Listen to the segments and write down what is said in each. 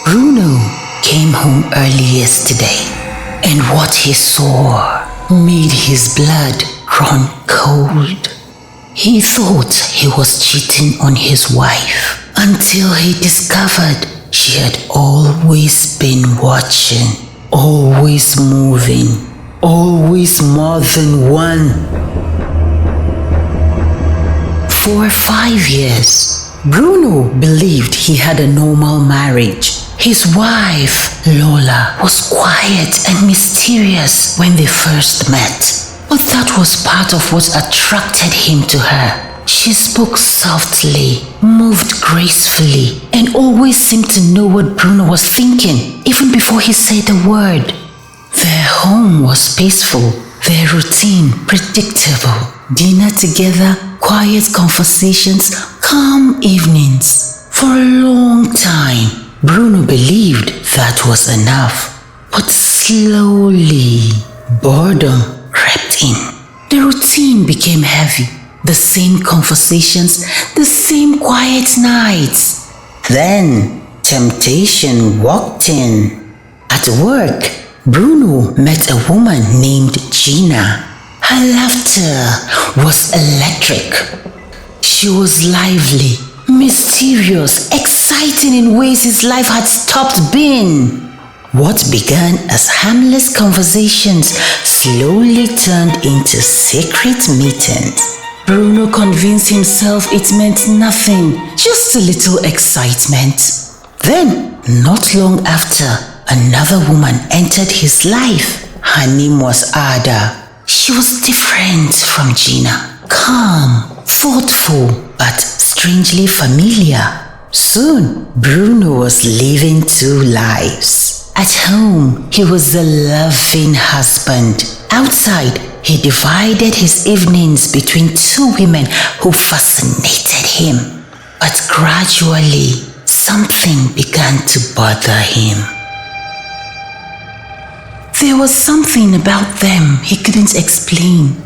Bruno came home early yesterday, and what he saw made his blood run cold. He thought he was cheating on his wife until he discovered she had always been watching, always moving, always more than one. For 5 years, Bruno believed he had a normal marriage. His wife, Lola, was quiet and mysterious when they first met. But that was part of what attracted him to her. She spoke softly, moved gracefully, and always seemed to know what Bruno was thinking, even before he said a word. Their home was peaceful, their routine predictable. Dinner together, quiet conversations, calm evenings. For a long time, Bruno believed that was enough. But slowly, boredom crept in. The routine became heavy. The same conversations, the same quiet nights. Then, temptation walked in. At work, Bruno met a woman named Gina. Her laughter was electric. She was lively, mysterious, exciting in ways his life had stopped being. What began as harmless conversations slowly turned into secret meetings. Bruno convinced himself it meant nothing, just a little excitement. Then, not long after, another woman entered his life. Her name was Ada. She was different from Gina, calm, thoughtful, but strangely familiar. Soon, Bruno was living two lives. At home, he was a loving husband. Outside, he divided his evenings between two women who fascinated him. But gradually, something began to bother him. There was something about them he couldn't explain.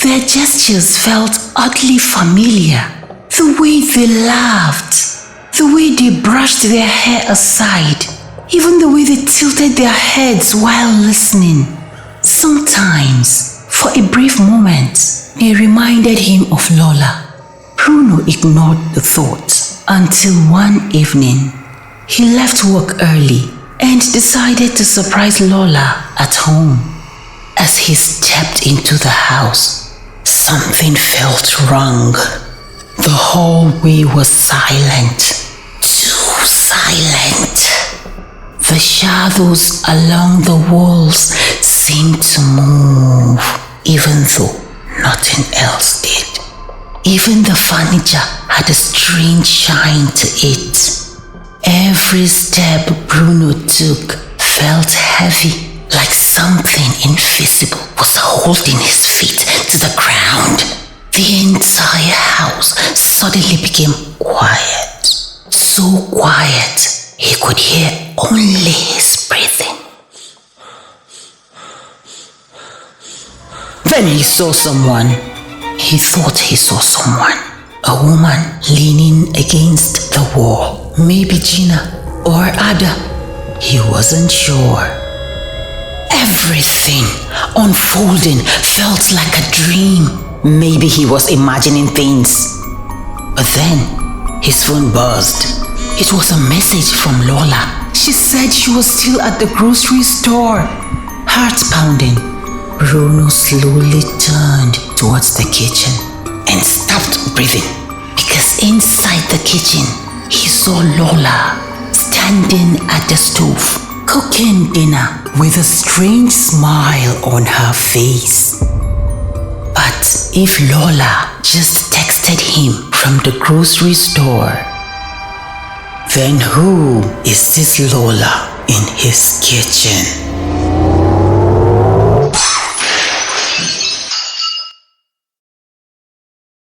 Their gestures felt oddly familiar. The way they laughed, the way they brushed their hair aside, even the way they tilted their heads while listening. Sometimes, for a brief moment, they reminded him of Lola. Bruno ignored the thought until one evening, he left work early and decided to surprise Lola at home. As he stepped into the house, something felt wrong. The hallway was silent, too silent. The shadows along the walls seemed to move, even though nothing else did. Even the furniture had a strange shine to it. Every step Bruno took felt heavy, like something invisible was holding his feet to the ground. The entire house suddenly became quiet, so quiet he could hear only his breathing. Then he saw someone. He thought he saw someone. A woman leaning against the wall. Maybe Gina or Ada. He wasn't sure. Everything unfolding felt like a dream. Maybe he was imagining things. But then his phone buzzed. It was a message from Lola. She said she was still at the grocery store. Heart pounding, Bruno slowly turned towards the kitchen and stopped breathing, because inside the kitchen, he saw Lola standing at the stove, cooking dinner with a strange smile on her face. But if Lola just texted him from the grocery store, then who is this Lola in his kitchen?